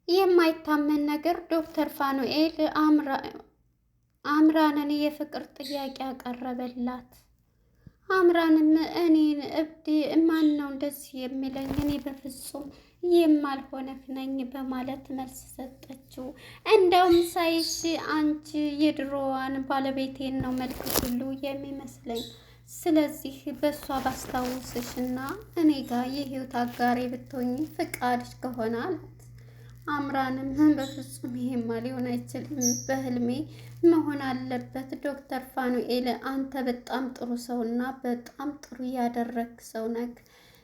የማይታመን ነገር ዶክተር ፋኑኤል አምራንን የፍቅር ጥያቄ አቀረበላት። አምራንም እኔን እብድ ማን ነው እንደዚህ የሚለኝ? እኔ በፍጹም የማልሆነህ ነኝ በማለት መልስ ሰጠችው። እንደውም ሳይሽ አንቺ የድሮዋን ባለቤቴን ነው መልክ ሁሉ የሚመስለኝ። ስለዚህ በእሷ ባስታውስሽና እኔ ጋር የህይወት አጋሬ ብትሆኝ ፍቃድሽ ከሆነ አላት። አምራንም በፍጹም ይሄማ ሊሆን አይችልም፣ በህልሜ መሆን አለበት። ዶክተር ፋኑኤል አንተ በጣም ጥሩ ሰውና በጣም ጥሩ ያደረግ ሰው ነህ።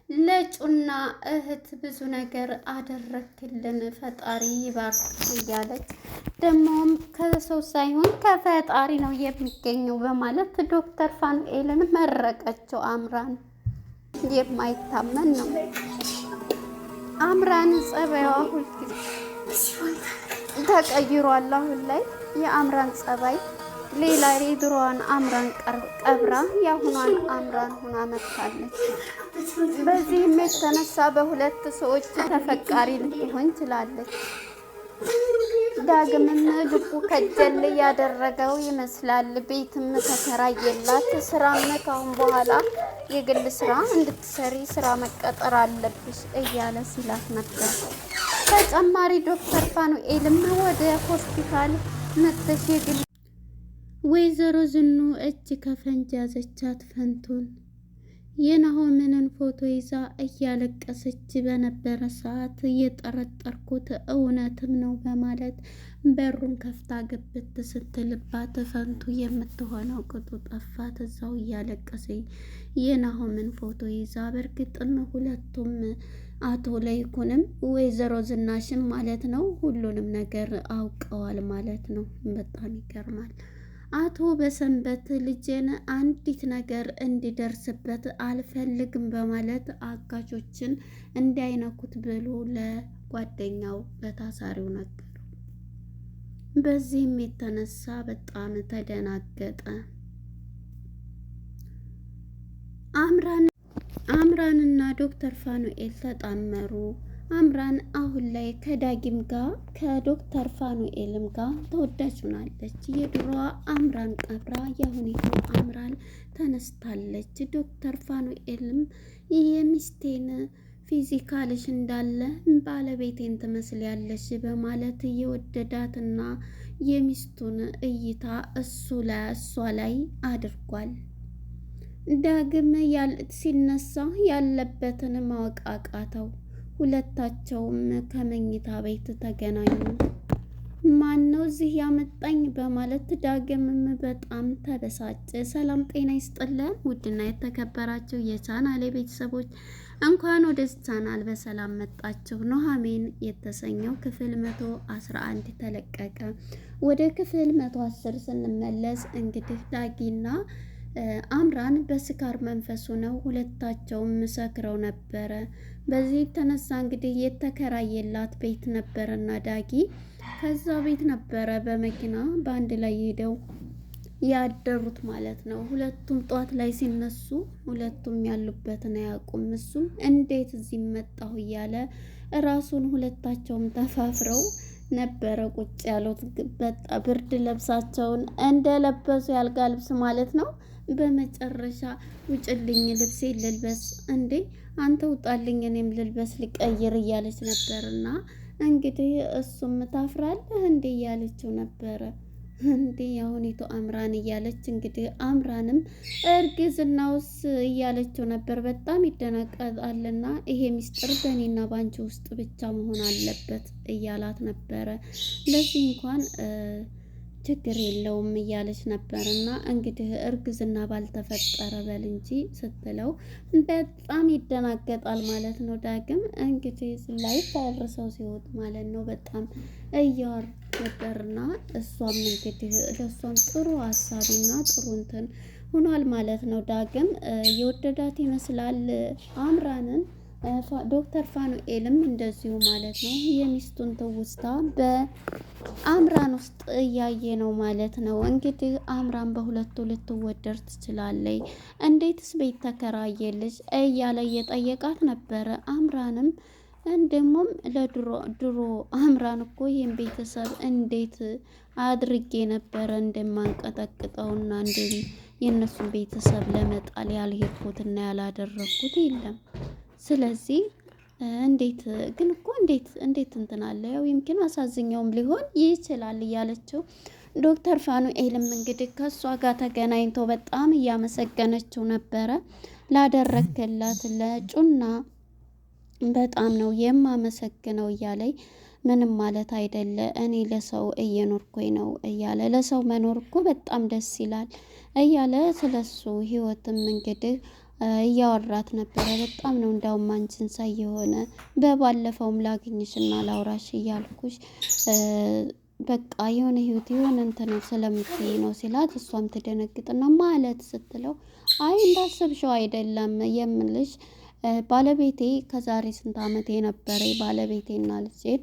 ለጩና እህት ብዙ ነገር አደረክልን፣ ፈጣሪ ይባርክ እያለች ደግሞም ከሰው ሳይሆን ከፈጣሪ ነው የሚገኘው በማለት ዶክተር ፋኑኤልን መረቀችው። አምራን የማይታመን ነው። አምራን ጸባይዋ ሁልጊዜ ተቀይሯል። አሁን ላይ የአምራን ጸባይ ሌላ የድሮዋን አምራን ቀብራ የአሁኗን አምራን ሆና መጥታለች። በዚህም የተነሳ በሁለት ሰዎች ተፈቃሪ ልትሆን ችላለች። ዳግምም ልቡ ከጀል ያደረገው ይመስላል። ቤትም ተከራየላት። ስራም ካሁን በኋላ የግል ስራ እንድትሰሪ ስራ መቀጠር አለብሽ እያለ ሲላት ነበር። ተጨማሪ ዶክተር ፋኑኤልም ወደ ሆስፒታል መጥተሽ የግል ወይዘሮ ዝኑ እጅ ከፈንጅ ያዘቻት ፈንቱን። የናሆምንን ፎቶ ይዛ እያለቀሰች በነበረ ሰዓት የጠረጠርኩት እውነትም ነው በማለት በሩን ከፍታ ግብት ስትልባት ፈንቱ የምትሆነው ቅጡ ጠፋት። እዛው እያለቀሰኝ የናሆምን ፎቶ ይዛ በእርግጥም ሁለቱም አቶ ለይኩንም ወይዘሮ ዝናሽም ማለት ነው ሁሉንም ነገር አውቀዋል ማለት ነው። በጣም ይገርማል። አቶ በሰንበት ልጄን አንዲት ነገር እንዲደርስበት አልፈልግም በማለት አጋቾችን እንዳይነኩት ብሎ ለጓደኛው ለታሳሪው ነገሩ። በዚህም የተነሳ በጣም ተደናገጠ። አምራንና ዶክተር ፋኑኤል ተጣመሩ። አምራን አሁን ላይ ከዳጊም ጋር ከዶክተር ፋኑኤልም ጋር ተወዳጅ ሆናለች። የድሮዋ አምራን ቀብራ የአሁኒቱ አምራን ተነስታለች። ዶክተር ፋኑኤልም የሚስቴን ፊዚካልሽ እንዳለ ባለቤቴን ትመስያለሽ በማለት የወደዳትና የሚስቱን እይታ እሷ ላይ አድርጓል። ዳግም ሲነሳ ያለበትን ማወቅ አቃተው። ሁለታቸውም ከመኝታ ቤት ተገናኙ። ማን ነው እዚህ ያመጣኝ በማለት ዳግምም በጣም ተበሳጨ። ሰላም ጤና ይስጥልን ውድና የተከበራችሁ የቻናሌ ቤተሰቦች እንኳን ወደ ቻናል በሰላም መጣችሁ። ኑሃሚን የተሰኘው ክፍል 111 ተለቀቀ። ወደ ክፍል 110 ስንመለስ እንግዲህ ዳጊና አምራን በስካር መንፈሱ ነው። ሁለታቸውም ሰክረው ነበረ። በዚህ የተነሳ እንግዲህ የተከራየላት ቤት ነበረና ዳጊ ከዛ ቤት ነበረ በመኪና በአንድ ላይ ሄደው ያደሩት ማለት ነው። ሁለቱም ጧት ላይ ሲነሱ ሁለቱም ያሉበትን አያውቁም። እሱም እንዴት እዚህ መጣሁ እያለ ራሱን ሁለታቸውም ተፋፍረው ነበረ ቁጭ ያሉት። በጣም ብርድ ልብሳቸውን እንደለበሱ ያልጋ ልብስ ማለት ነው። በመጨረሻ ውጭልኝ ልብሴ ልልበስ፣ እንዴ አንተ ውጣልኝ እኔም ልልበስ ልቀይር እያለች ነበርና እንግዲህ እሱም ታፍራለህ እንዴ እያለችው ነበረ። እንዴ ያሁኒቱ አምራን እያለች እንግዲህ አምራንም እርግዝናውስ እያለችው ነበር። በጣም ይደነቀጣልና ይሄ ሚስጥር በእኔና ባንቺ ውስጥ ብቻ መሆን አለበት እያላት ነበረ። ለዚህ እንኳን ችግር የለውም እያለች ነበርና እንግዲህ እርግዝና ባልተፈጠረ በል እንጂ ስትለው በጣም ይደናገጣል ማለት ነው። ዳግም እንግዲህ ላይ ተርሰው ሲወጡ ማለት ነው በጣም እያወር ነበርና እሷም እንግዲህ ለእሷም ጥሩ ሀሳቢና ጥሩ እንትን ሆኗል ማለት ነው። ዳግም የወደዳት ይመስላል አምራንን። ዶክተር ፋኑኤልም እንደዚሁ ማለት ነው የሚስቱን ትውስታ በአምራን ውስጥ እያየ ነው ማለት ነው። እንግዲህ አምራን በሁለቱ ልትወደድ ትችላለች፣ እንዴትስ ቤት ተከራየልሽ እያለ እየጠየቃት ነበረ። አምራንም እንደሞም ድሮ አምራን እኮ ይሄን ቤተሰብ እንዴት አድርጌ ነበረ እንደማንቀጠቅጠውና የእነሱን ቤተሰብ ለመጣል ያልሄድኩትና ያላደረኩት የለም። ስለዚህ እንዴት ግን እኮ እንዴት እንትን አለ ያው ይምኪን አሳዝኛውም ሊሆን ይችላል እያለችው ዶክተር ፋኑኤልም እንግዲህ ከእሷ ጋር ተገናኝቶ በጣም እያመሰገነችው ነበረ። ላደረክላት ለጩና በጣም ነው የማመሰግነው እያለኝ ምንም ማለት አይደለ እኔ ለሰው እየኖርኩኝ ነው እያለ ለሰው መኖር እኮ በጣም ደስ ይላል እያለ ስለሱ ህይወትም እንግዲህ እያወራት ነበረ። በጣም ነው እንዳውም አንቺን ሳይ የሆነ በባለፈውም ላግኝሽና ላውራሽ እያልኩሽ በቃ የሆነ ህይወት የሆነ እንትን ስለምትይ ነው ሲላት፣ እሷም ትደነግጥና ማለት ስትለው አይ እንዳሰብሽው አይደለም የምልሽ ባለቤቴ ከዛሬ ስንት አመት የነበረ ባለቤቴና ልጄን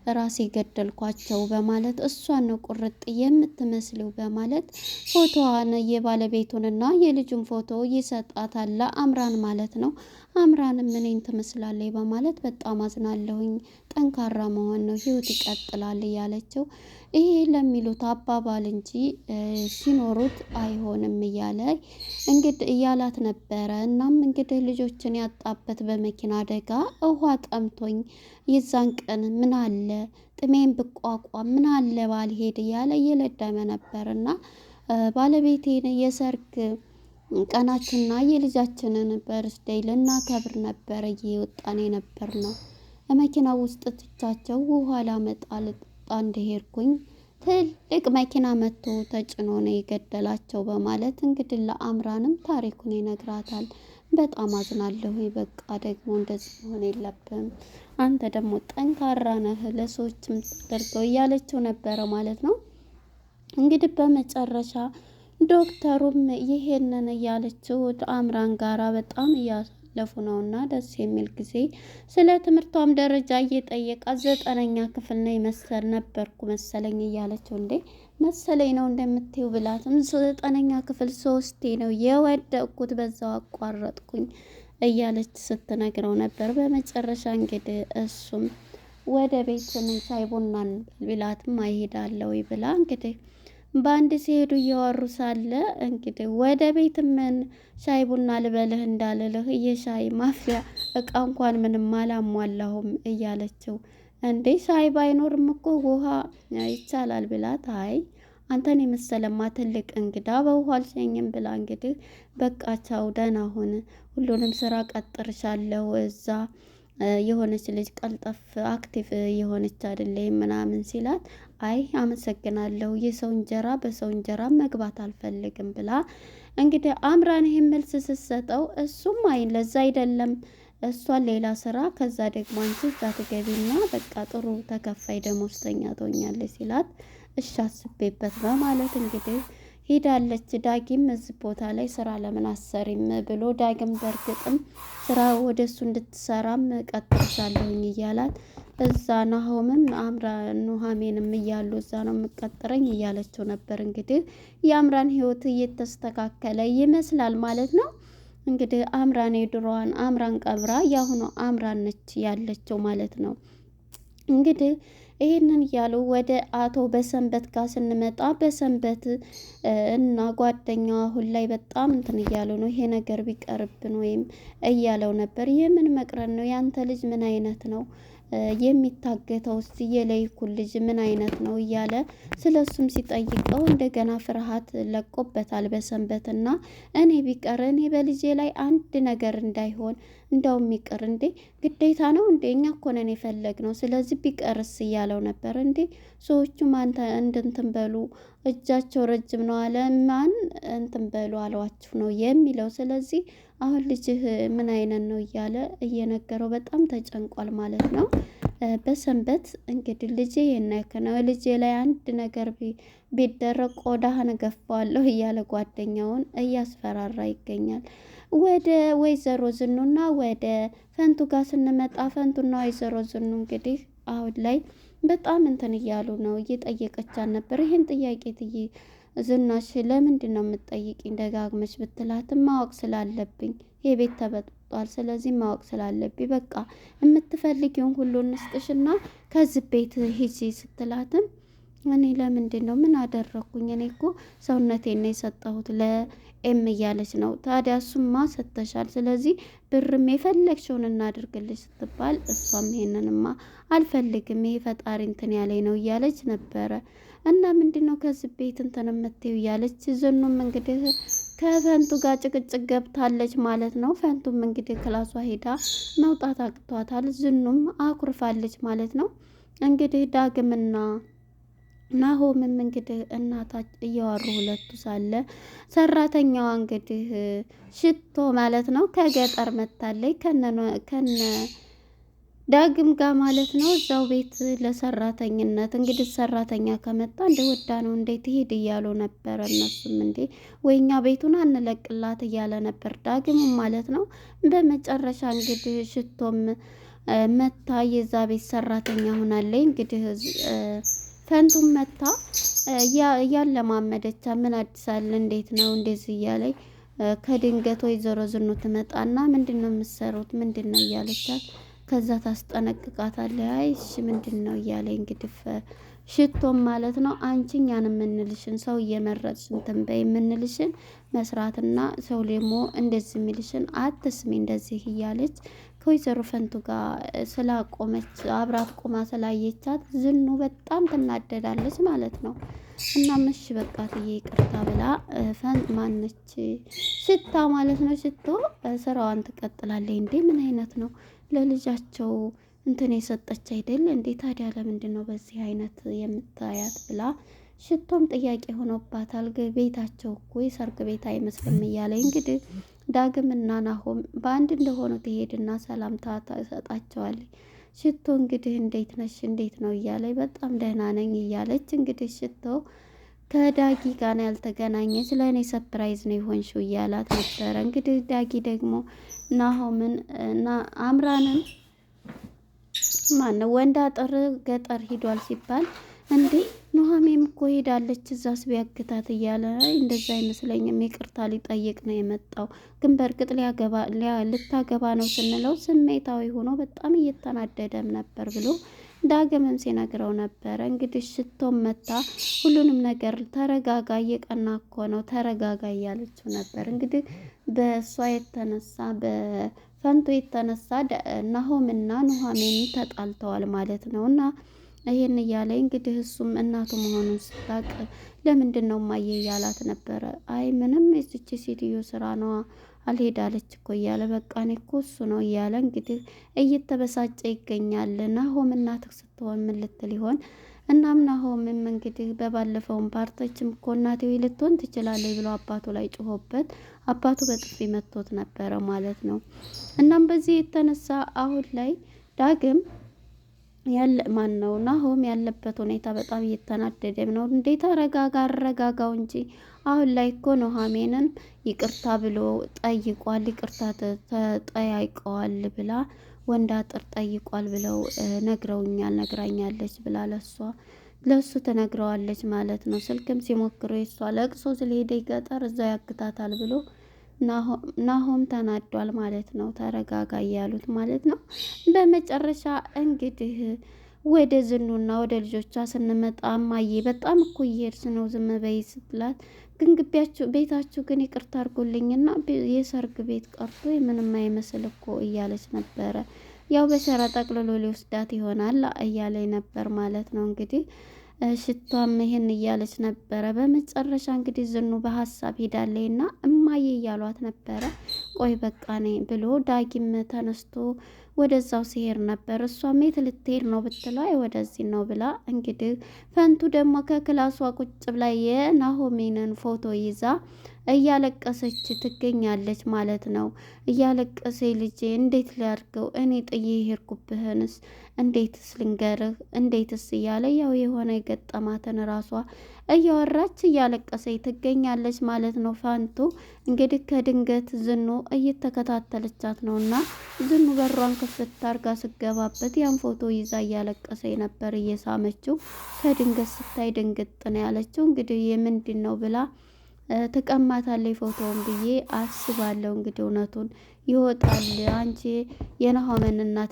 ራሴ ገደልኳቸው በማለት እሷን ነው ቁርጥ የምትመስለው በማለት ፎቶዋን የባለቤቱንና የልጁን ፎቶ ይሰጣታል አምራን ማለት ነው። አምራንም እኔን ትመስላለች በማለት በጣም አዝናለሁኝ፣ ጠንካራ መሆን ነው ህይወት ይቀጥላል እያለችው ይሄ ለሚሉት አባባል እንጂ ሲኖሩት አይሆንም እያለ እንግዲህ እያላት ነበረ። እናም እንግዲህ ልጆችን ያጣበት በመኪና አደጋ ውሃ ጠምቶኝ የዛን ቀን ምን አለ ጥሜን ብቋቋም ምን አለ ባልሄድ እያለ እየለደመ ነበርና ባለቤቴን የሰርግ ቀናችንና የልጃችንን በርዝዴይ ልናከብር ነበር እየወጣን የነበር ነው። መኪና ውስጥ ትቻቸው ውሃ ላመጣ ልጠጣ እንደሄድኩኝ ትልቅ መኪና መጥቶ ተጭኖ ነው የገደላቸው በማለት እንግዲህ ለአምራንም ታሪኩን ይነግራታል። በጣም አዝናለሁ፣ በቃ ደግሞ እንደዚህ መሆን የለብም፣ አንተ ደግሞ ጠንካራ ነህ ለሰዎችም ታደርገው እያለችው ነበረ ማለት ነው። እንግዲህ በመጨረሻ ዶክተሩም ይሄንን እያለችው አምራን ጋራ በጣም እያለፉ ነውና ደስ የሚል ጊዜ ስለ ትምህርቷም ደረጃ እየጠየቃት 9ኛ ክፍል ነው መሰል ነበርኩ መሰለኝ እያለችው እንዴ መሰለኝ ነው እንደምትይው ብላትም 9ኛ ክፍል 3 ነው የወደቅኩት በዛው አቋረጥኩኝ እያለች ስትነግረው ነበር። በመጨረሻ እንግዲህ እሱም ወደ ቤት ሻይ ቡና ቢላትም አይሄዳለው ብላ እንግዲህ በአንድ ሲሄዱ እያወሩ ሳለ እንግዲህ ወደ ቤት ምን ሻይ ቡና ልበልህ እንዳልልህ የሻይ ማፍያ እቃ እንኳን ምንም አላሟላሁም እያለችው እንዴ ሻይ ባይኖርም እኮ ውሃ ይቻላል ብላት፣ አይ አንተን የመሰለማ ትልቅ እንግዳ በውሃ አልሸኝም ብላ እንግዲህ በቃ ቻው ደህና ሁን፣ ሁሉንም ስራ ቀጥርሻለሁ እዛ የሆነች ልጅ ቀልጠፍ አክቲቭ የሆነች አይደለም ምናምን ሲላት፣ አይ አመሰግናለሁ የሰው እንጀራ በሰው እንጀራ መግባት አልፈልግም ብላ እንግዲህ አምራን ይሄን መልስ ስትሰጠው እሱም አይ ለዛ አይደለም እሷን ሌላ ስራ ከዛ ደግሞ አንቺ እዛ ትገቢና በቃ ጥሩ ተከፋይ ደሞዝተኛ ትሆኛለች ሲላት፣ እሺ አስቤበት በማለት እንግዲህ ሄዳለች። ዳጊም እዚህ ቦታ ላይ ስራ ለምን አሰሪም ብሎ ዳግም በርግጥም ስራ ወደሱ እንድትሰራም ቀጥርሻለሁኝ እያላት እዛ ናሆምም አምራ ኑሃሜንም እያሉ እዛ ነው የምቀጥረኝ እያለችው ነበር። እንግዲህ የአምራን ህይወት እየተስተካከለ ይመስላል ማለት ነው። እንግዲህ አምራን የድሮዋን አምራን ቀብራ ያሁኑ አምራን ነች ያለችው ማለት ነው። እንግዲህ ይህንን እያሉ ወደ አቶ በሰንበት ጋር ስንመጣ በሰንበት እና ጓደኛዋ አሁን ላይ በጣም እንትን እያሉ ነው። ይሄ ነገር ቢቀርብን ወይም እያለው ነበር። የምን መቅረን ነው? ያንተ ልጅ ምን አይነት ነው የሚታገተው? እስቲ የለይኩን ልጅ ምን አይነት ነው እያለ ስለሱም ሲጠይቀው እንደገና ፍርሃት ለቆበታል በሰንበትና እኔ ቢቀር እኔ በልጄ ላይ አንድ ነገር እንዳይሆን እንደውም ይቅር እንዴ ግዴታ ነው እንዴ እኛ እኮ ነን የፈለግነው ስለዚህ ቢቀርስ እያለው ነበር። እንዴ ሰዎቹም አንተ እንትን በሉ እጃቸው ረጅም ነው አለ ማን እንትን በሉ አሏችሁ ነው የሚለው። ስለዚህ አሁን ልጅህ ምን አይነት ነው እያለ እየነገረው በጣም ተጨንቋል ማለት ነው። በሰንበት እንግዲህ ልጄ የነክ ነው ልጄ ላይ አንድ ነገር ቢደረግ ቆዳህን እገፋዋለሁ እያለ ጓደኛውን እያስፈራራ ይገኛል። ወደ ወይዘሮ ዝኑና ወደ ፈንቱ ጋር ስንመጣ ፈንቱና ወይዘሮ ዝኑ እንግዲህ አሁን ላይ በጣም እንትን እያሉ ነው። እየጠየቀቻት ነበር። ይሄን ጥያቄ ዝናሽ ለምንድን ነው የምትጠይቂኝ ደጋግመሽ ብትላትም ማወቅ ስላለብኝ የቤት ተቆርጧል። ስለዚህ ማወቅ ስላለብኝ በቃ የምትፈልጊውን ሁሉ እንስጥሽና ከዚህ ቤት ሂጂ ስትላትም እኔ ለምንድን ነው ምን አደረኩኝ? እኔ እኮ ሰውነቴን ነው የሰጠሁት ለኤም እያለች ነው። ታዲያ እሱማ ሰጥተሻል፣ ስለዚህ ብርም የፈለግሽውን እናድርግልሽ ስትባል እሷም ይሄንንማ አልፈልግም፣ ይሄ ፈጣሪ እንትን ያለኝ ነው እያለች ነበረ። እና ምንድን ነው ከዚህ ቤት እንትን የምትይው እያለች ዝኑም እንግዲህ ከፈንቱ ጋር ጭቅጭቅ ገብታለች ማለት ነው። ፈንቱም እንግዲህ ክላሷ ሄዳ መውጣት አቅቷታል። ዝኑም አኩርፋለች ማለት ነው። እንግዲህ ዳግምና ናሆምም እንግዲህ እናታች እያወሩ ሁለቱ ሳለ ሰራተኛዋ እንግዲህ ሽቶ ማለት ነው ከገጠር መታለች ከነ ዳግም ጋር ማለት ነው። እዛው ቤት ለሰራተኝነት እንግዲህ ሰራተኛ ከመጣ እንደ ወዳ ነው እንዴት ትሄድ እያሉ ነበር። እነሱም እንዴ ወይኛ ቤቱን አንለቅላት እያለ ነበር ዳግም ማለት ነው። በመጨረሻ እንግዲህ ሽቶም መታ የዛ ቤት ሰራተኛ ሆናለች። እንግዲህ ፈንቱም መታ ያለማመደቻ ምን አዲስ አለ እንዴት ነው እንደዚህ እያለች ከድንገት ወይዘሮ ዝኑ ትመጣና ምንድነው የምትሰሩት ምንድነው እያለቻት ከዛ ታስጠነቅቃታለች። አይ እሺ ምንድነው እያለች እንግዲህ ሽቶም ማለት ነው አንቺ እኛን የምንልሽን ሰው እየመረጥሽ እንትን በይ የምንልሽን መስራትና ሰው ደግሞ እንደዚህ የሚልሽን አትስሚ እንደዚህ እያለች ከወይዘሮ ፈንቱ ጋር ስላቆመች አብራት ቆማ ስላየቻት ዝኑ በጣም ትናደዳለች ማለት ነው። እና ምሽ በቃ ትዬ ይቅርታ ብላ ማነች ሽታ ማለት ነው ሽቶ ስራዋን ትቀጥላለች። እንዴ ምን አይነት ነው ለልጃቸው እንትን የሰጠች አይደል እንዴ? ታዲያ ለምንድን ነው በዚህ አይነት የምታያት ብላ ሽቶም ጥያቄ ሆኖባታል። ቤታቸው እኮ የሰርግ ቤት አይመስልም እያለ እንግዲህ ዳግምና ናሆም በአንድ እንደሆኑ ትሄድና ሰላምታ ትሰጣቸዋለች። ሽቶ እንግዲህ እንዴት ነሽ እንዴት ነው እያለች በጣም ደህና ነኝ እያለች እንግዲህ ሽቶ ከዳጊ ጋር ነው ያልተገናኘች ለእኔ ሰፕራይዝ ነው የሆንሽው እያላት ነበረ። እንግዲህ ዳጊ ደግሞ ናሆምን እና አምራንን ማነው ወንድ አጥር ገጠር ሂዷል ሲባል እንዴ ኑሃሜም እኮ ሄዳለች እዛስ ቢያግታት እያለ እንደዛ አይመስለኝም ይቅርታ ሊጠይቅ ነው የመጣው፣ ግን በእርግጥ ልታገባ ነው ስንለው ስሜታዊ ሆኖ በጣም እየተናደደም ነበር ብሎ ዳግምም ሲነግረው ነበረ። እንግዲህ ሽቶም መታ ሁሉንም ነገር ተረጋጋ፣ እየቀና እኮ ነው ተረጋጋ እያለችው ነበር። እንግዲህ በእሷ የተነሳ በፈንቱ የተነሳ ናሆምና ኑሃሜን ተጣልተዋል ማለት ነው። እና ይሄን እያለ እንግዲህ እሱም እናቱ መሆኑን ስታቅ ለምንድን ነው ማየ እያላት ነበረ። አይ ምንም የዚች ሴትዮ ስራ ነዋ አልሄዳለች እኮ እያለ በቃ እኔ እኮ እሱ ነው እያለ እንግዲህ እየተበሳጨ ይገኛል። ናሆም እናትህ ስትሆን ምን ልትል ይሆን? እናም ናሆምም እንግዲህ በባለፈውን ፓርቶችም እኮ እናቴ ልትሆን ትችላለች ብሎ አባቱ ላይ ጮሆበት አባቱ በጥፊ መቶት ነበረ ማለት ነው። እናም በዚህ የተነሳ አሁን ላይ ዳግም ያለ ማን ነው ናሆም ያለበት ሁኔታ በጣም እየተናደደም ነው። እንዴ ተረጋጋ አረጋጋው እንጂ አሁን ላይ እኮ ኑሃሜንን ይቅርታ ብሎ ጠይቋል፣ ይቅርታ ተጠያይቀዋል ብላ ወንድ አጥር ጠይቋል ብለው ነግራኛለች ብላ ለሱ ትነግረዋለች ማለት ነው። ስልክም ሲሞክሩ የሷ ለቅሶ ስለሄደ ገጠር እዛ ያግታታል ብሎ ናሆም ተናዷል ማለት ነው። ተረጋጋ እያሉት ማለት ነው። በመጨረሻ እንግዲህ ወደ ዝኑና ወደ ልጆቿ ስንመጣ እማዬ በጣም እኮ እየሄድሽ ነው ዝም በይ ስትላት፣ ግን ቤታችሁ ግን ይቅርታ አድርጎልኝና የሰርግ ቤት ቀርቶ ምንም አይመስል እኮ እያለች ነበረ። ያው በሸራ ጠቅልሎ ሊወስዳት ይሆናል እያለኝ ነበር ማለት ነው። እንግዲህ ሽቷም ይሄን እያለች ነበረ። በመጨረሻ እንግዲህ ዝኑ በሀሳብ ሄዳለይና እማዬ እያሏት ነበረ። ቆይ በቃ ነኝ ብሎ ዳጊም ተነስቶ ወደዛው ሲሄድ ነበር። እሷም የት ልትሄድ ነው ብትለው አይ ወደዚህ ነው ብላ እንግዲህ ፈንቱ ደግሞ ከክላሷ ቁጭ ብላ የናሆሜንን ፎቶ ይዛ እያለቀሰች ትገኛለች ማለት ነው። እያለቀሰ ልጄ እንዴት ሊያድርገው እኔ ጥዬ ሄድኩብህንስ እንዴትስ ልንገርህ እንዴትስ እያለ ያው የሆነ የገጠማትን ራሷ እያወራች እያለቀሰች ትገኛለች ማለት ነው። ፋንቱ እንግዲህ ከድንገት ዝኑ እየተከታተለቻት ነውና ዝኑ በሯን ክፍት አርጋ ስገባበት ያን ፎቶ ይዛ እያለቀሰች ነበር እየሳመችው። ከድንገት ስታይ ድንግጥ ነው ያለችው። እንግዲህ የምንድን ነው ብላ ትቀማታለች ፎቶውን ብዬ አስባለሁ። እንግዲህ እውነቱን ይወጣል። አንቺ የናሆምን እናት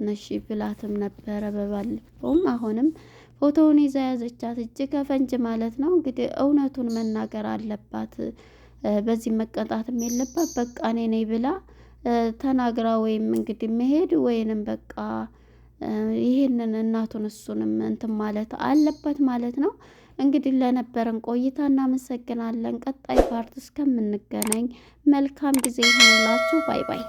ነሽ ብላትም ነበረ በባለፈውም አሁንም ፎቶውን ይዛ ያዘቻት እጅ ከፈንጅ ማለት ነው። እንግዲህ እውነቱን መናገር አለባት። በዚህ መቀጣትም የለባት። በቃ እኔ ነኝ ብላ ተናግራ ወይም እንግዲህ መሄድ ወይንም በቃ ይሄንን እናቱን እሱንም እንትን ማለት አለበት ማለት ነው። እንግዲህ ለነበረን ቆይታ እናመሰግናለን። ቀጣይ ፓርት እስከምንገናኝ መልካም ጊዜ ይሁንላችሁ። ባይ ባይ።